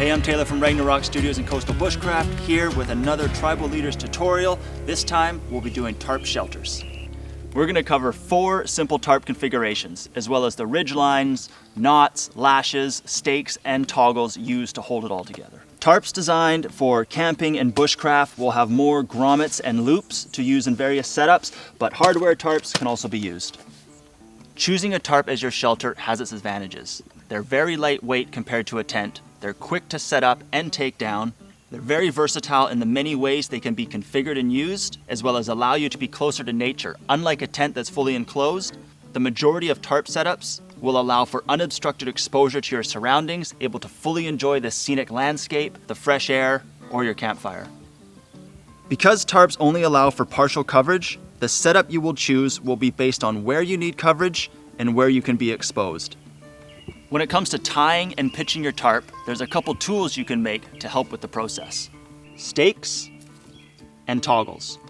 Hey, I'm Taylor from Ragnarok Studios and Coastal Bushcraft, here with another Tribal Leaders tutorial. This time, we'll be doing tarp shelters. We're going to cover 4 simple tarp configurations, as well as the ridge lines, knots, lashes, stakes, and toggles used to hold it all together. Tarps designed for camping and bushcraft will have more grommets and loops to use in various setups, but hardware tarps can also be used. Choosing a tarp as your shelter has its advantages. They're very lightweight compared to a tent. They're quick to set up and take down. They're very versatile in the many ways they can be configured and used, as well as allow you to be closer to nature. Unlike a tent that's fully enclosed, the majority of tarp setups will allow for unobstructed exposure to your surroundings, able to fully enjoy the scenic landscape, the fresh air, or your campfire. Because tarps only allow for partial coverage, the setup you will choose will be based on where you need coverage and where you can be exposed. When it comes to tying and pitching your tarp, there's a couple tools you can make to help with the process. Stakes and toggles.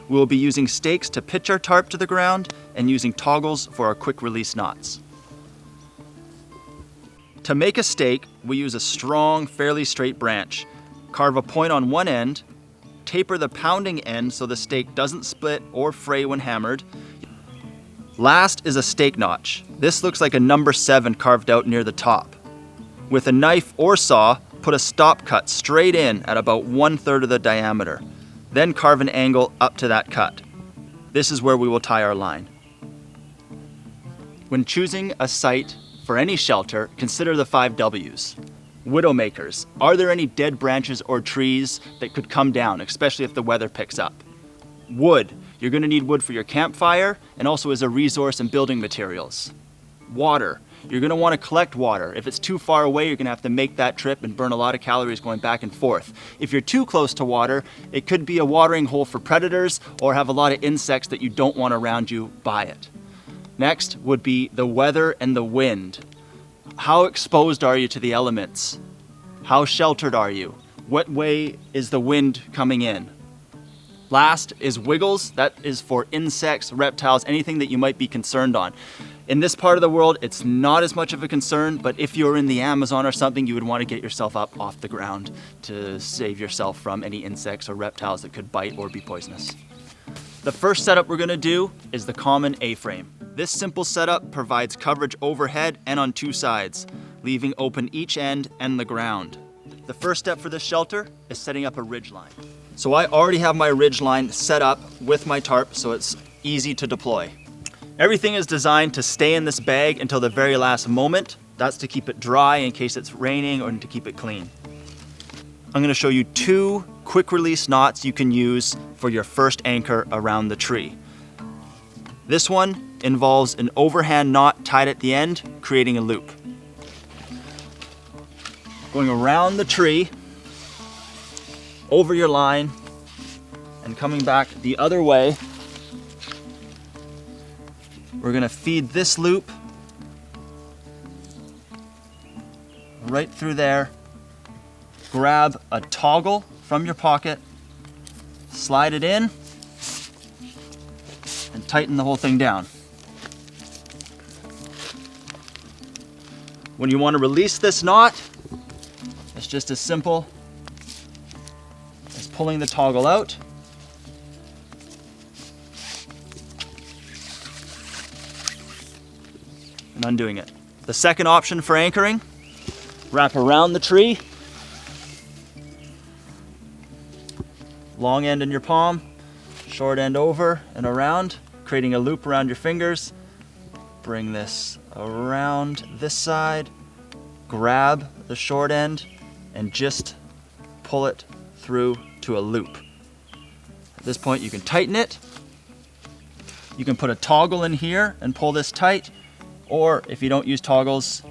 We'll be using stakes to pitch our tarp to the ground and using toggles for our quick release knots. To make a stake, we use a strong, fairly straight branch. Carve a point on one end, taper the pounding end so the stake doesn't split or fray when hammered. Last is a stake notch. This looks like a number 7 carved out near the top. With a knife or saw, put a stop cut straight in at about 1/3 of the diameter. Then carve an angle up to that cut. This is where we will tie our line. When choosing a site for any shelter, consider the 5 W's. Widowmakers. Are there any dead branches or trees that could come down, especially if the weather picks up? Wood. You're going to need wood for your campfire and also as a resource in building materials. Water. You're going to want to collect water. If it's too far away, you're going to have to make that trip and burn a lot of calories going back and forth. If you're too close to water, it could be a watering hole for predators or have a lot of insects that you don't want around you by it. Next would be the weather and the wind. How exposed are you to the elements? How sheltered are you? What way is the wind coming in? Last is wiggles. That is for insects, reptiles, anything that you might be concerned on. In this part of the world, it's not as much of a concern, but if you're in the Amazon or something, you would want to get yourself up off the ground to save yourself from any insects or reptiles that could bite or be poisonous. The first setup we're going to do is the common A-frame. This simple setup provides coverage overhead and on 2 sides, leaving open each end and the ground. The first step for this shelter is setting up a ridge line. So I already have my ridge line set up with my tarp so it's easy to deploy. Everything is designed to stay in this bag until the very last moment. That's to keep it dry in case it's raining or to keep it clean. I'm going to show you 2 quick release knots you can use for your first anchor around the tree. This one involves an overhand knot tied at the end, creating a loop. Going around the tree, over your line, and coming back the other way, we're going to feed this loop right through there. Grab a toggle from your pocket, slide it in, and tighten the whole thing down. When you want to release this knot, it's just as simple as pulling the toggle out and undoing it. The second option for anchoring, wrap around the tree, long end in your palm, short end over and around, creating a loop around your fingers. Bring this around this side, grab the short end, and just pull it through to a loop. At this point, you can tighten it. You can put a toggle in here and pull this tight, or if you don't use toggles,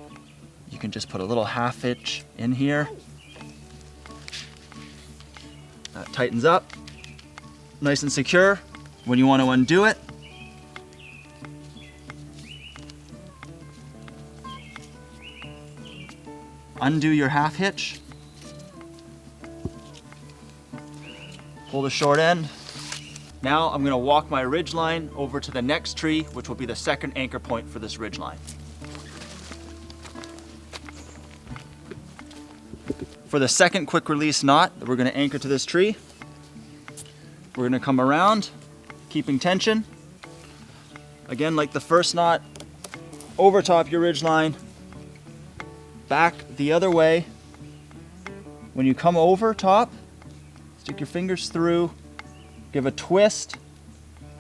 you can just put a little half hitch in here. That tightens up, nice and secure. When you want to undo it, undo your half hitch, pull the short end. Now I'm going to walk my ridge line over to the next tree, which will be the second anchor point for this ridge line. For the second quick release knot that we're going to anchor to this tree, we're going to come around, keeping tension. Again, like the first knot, over top your ridge line, back the other way. When you come over top, stick your fingers through, give a twist,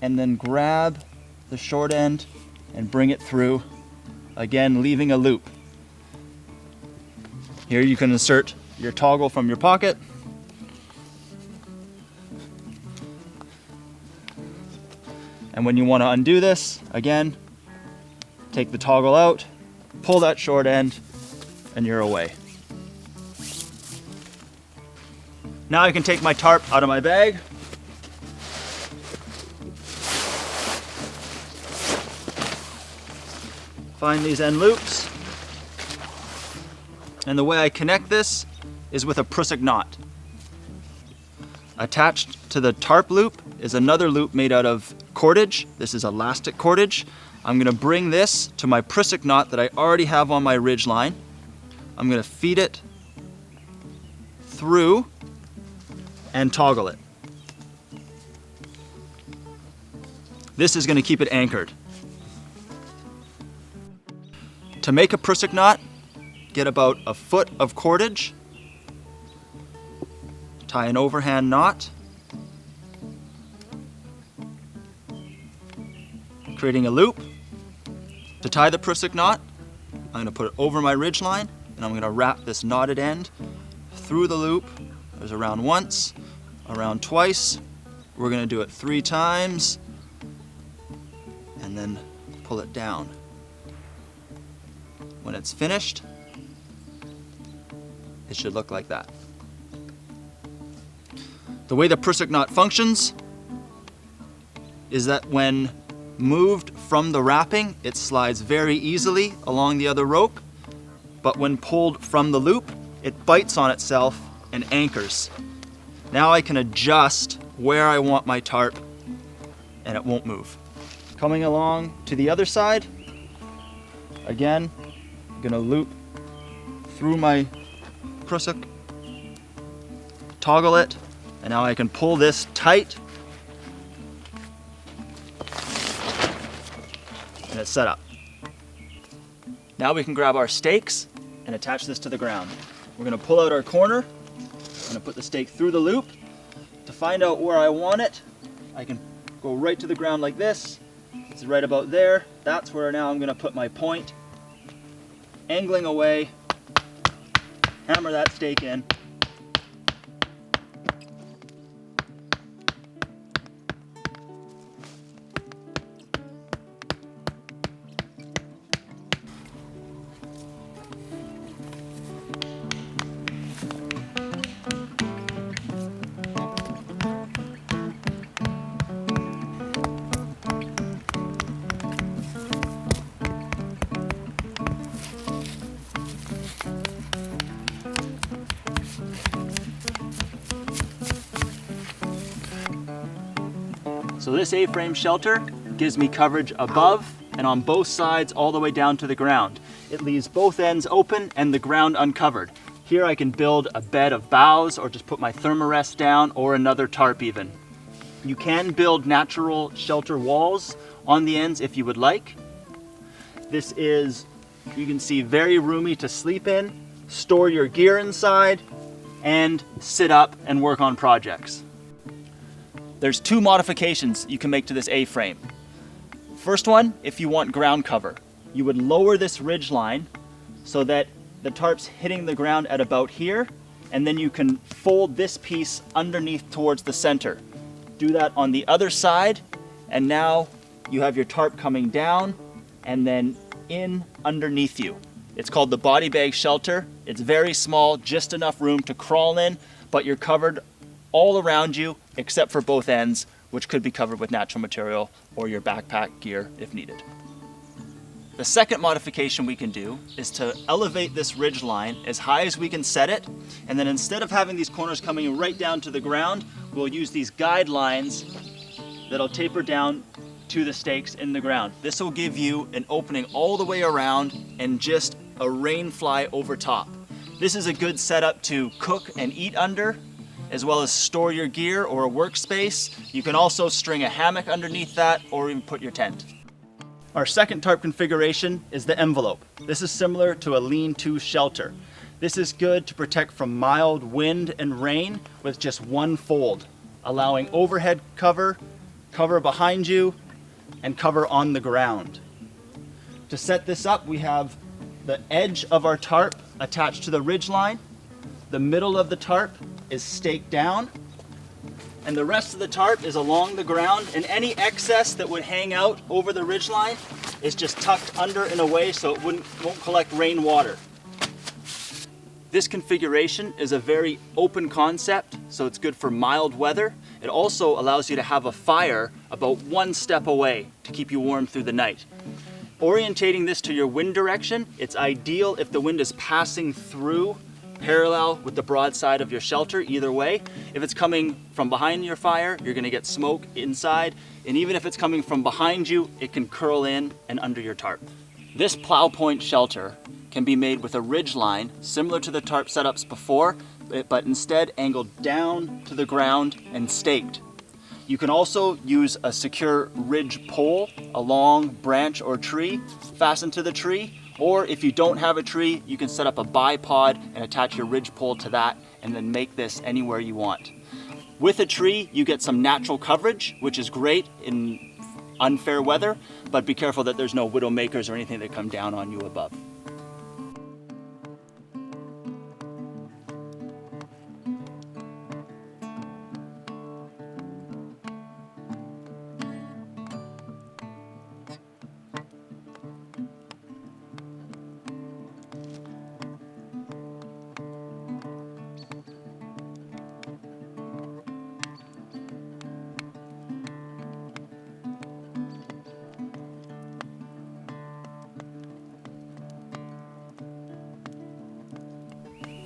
and then grab the short end and bring it through, again leaving a loop. Here you can insert your toggle from your pocket. And when you want to undo this, again, take the toggle out, pull that short end, and you're away. Now I can take my tarp out of my bag. Find these end loops. And the way I connect this is with a prusik knot. Attached to the tarp loop is another loop made out of cordage. This is elastic cordage. I'm gonna bring this to my prusik knot that I already have on my ridge line. I'm gonna feed it through and toggle it. This is gonna keep it anchored. To make a prusik knot, get about a foot of cordage, tie an overhand knot, creating a loop. To tie the prusik knot, I'm going to put it over my ridge line, and I'm going to wrap this knotted end through the loop. There's around once, around twice. We're going to do it 3 times, and then pull it down. When it's finished, it should look like that. The way the prusik knot functions is that when moved from the wrapping, it slides very easily along the other rope, but when pulled from the loop, it bites on itself and anchors. Now I can adjust where I want my tarp and it won't move. Coming along to the other side, again, I'm gonna loop through my prusik, toggle it, and now I can pull this tight and it's set up. Now we can grab our stakes and attach this to the ground. We're gonna pull out our corner. I'm gonna put the stake through the loop. To find out where I want it, I can go right to the ground like this. It's right about there. That's where now I'm gonna put my point, angling away, hammer that stake in. So this A-frame shelter gives me coverage above and on both sides all the way down to the ground. It leaves both ends open and the ground uncovered. Here I can build a bed of boughs or just put my thermarest down or another tarp even. You can build natural shelter walls on the ends if you would like. This is, you can see, very roomy to sleep in, store your gear inside, and sit up and work on projects. There's 2 modifications you can make to this A-frame. First one, if you want ground cover, you would lower this ridge line so that the tarp's hitting the ground at about here, and then you can fold this piece underneath towards the center. Do that on the other side, and now you have your tarp coming down and then in underneath you. It's called the body bag shelter. It's very small, just enough room to crawl in, but you're covered all around you except for both ends, which could be covered with natural material or your backpack gear if needed. The second modification we can do is to elevate this ridge line as high as we can set it, and then instead of having these corners coming right down to the ground, we'll use these guide lines that'll taper down to the stakes in the ground. This will give you an opening all the way around and just a rain fly over top. This is a good setup to cook and eat under, as well as store your gear or a workspace. You can also string a hammock underneath that or even put your tent. Our second tarp configuration is the envelope. This is similar to a lean-to shelter. This is good to protect from mild wind and rain with just one fold, allowing overhead cover, cover behind you, and cover on the ground. To set this up, we have the edge of our tarp attached to the ridge line. The middle of the tarp is staked down, and the rest of the tarp is along the ground, and any excess that would hang out over the ridge line is just tucked under in a way so it won't collect rainwater. This configuration is a very open concept, so it's good for mild weather. It also allows you to have a fire about one step away to keep you warm through the night. Orientating this to your wind direction, it's ideal if the wind is passing through parallel with the broad side of your shelter, either way. If it's coming from behind your fire, you're gonna get smoke inside, and even if it's coming from behind you, it can curl in and under your tarp. This plow point shelter can be made with a ridge line, similar to the tarp setups before, but instead angled down to the ground and staked. You can also use a secure ridge pole, a long branch or tree, fastened to the tree, or if you don't have a tree, you can set up a bipod and attach your ridge pole to that and then make this anywhere you want. With a tree, you get some natural coverage, which is great in unfair weather, but be careful that there's no widow makers or anything that come down on you above.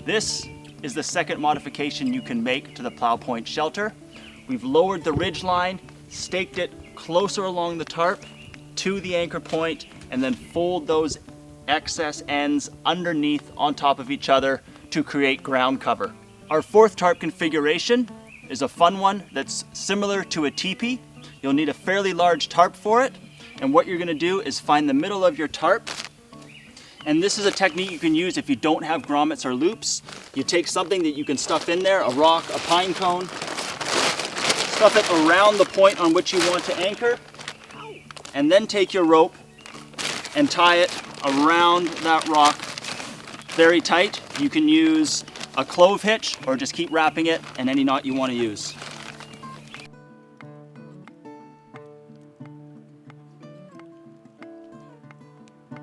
This is the second modification you can make to the plow point shelter. We've lowered the ridge line, staked it closer along the tarp to the anchor point, and then fold those excess ends underneath on top of each other to create ground cover. Our fourth tarp configuration is a fun one that's similar to a teepee. You'll need a fairly large tarp for it, and what you're gonna do is find the middle of your tarp. And this is a technique you can use if you don't have grommets or loops. You take something that you can stuff in there, a rock, a pine cone, stuff it around the point on which you want to anchor, and then take your rope and tie it around that rock very tight. You can use a clove hitch or just keep wrapping it in any knot you want to use.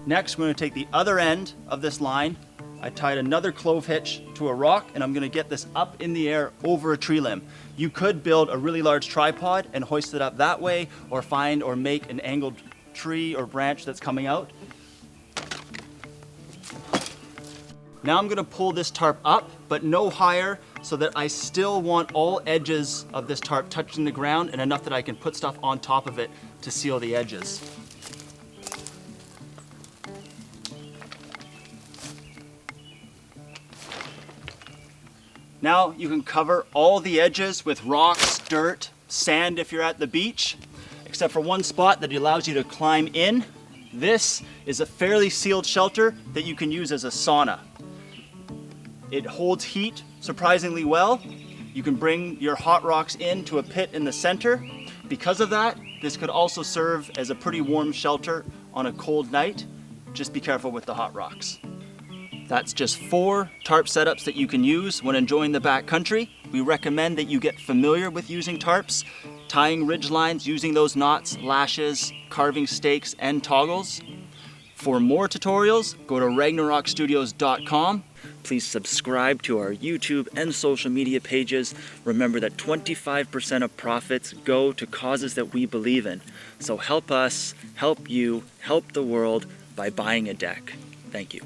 Next, we're going to take the other end of this line. I tied another clove hitch to a rock, and I'm going to get this up in the air over a tree limb. You could build a really large tripod and hoist it up that way, or find or make an angled tree or branch that's coming out. Now I'm going to pull this tarp up, but no higher, so that I still want all edges of this tarp touching the ground and enough that I can put stuff on top of it to seal the edges. Now you can cover all the edges with rocks, dirt, sand if you're at the beach, except for one spot that allows you to climb in. This is a fairly sealed shelter that you can use as a sauna. It holds heat surprisingly well. You can bring your hot rocks into a pit in the center. Because of that, this could also serve as a pretty warm shelter on a cold night. Just be careful with the hot rocks. That's just 4 tarp setups that you can use when enjoying the backcountry. We recommend that you get familiar with using tarps, tying ridge lines, using those knots, lashes, carving stakes, and toggles. For more tutorials, go to ragnarokstudios.com. Please subscribe to our YouTube and social media pages. Remember that 25% of profits go to causes that we believe in. So help us, help you, help the world by buying a deck. Thank you.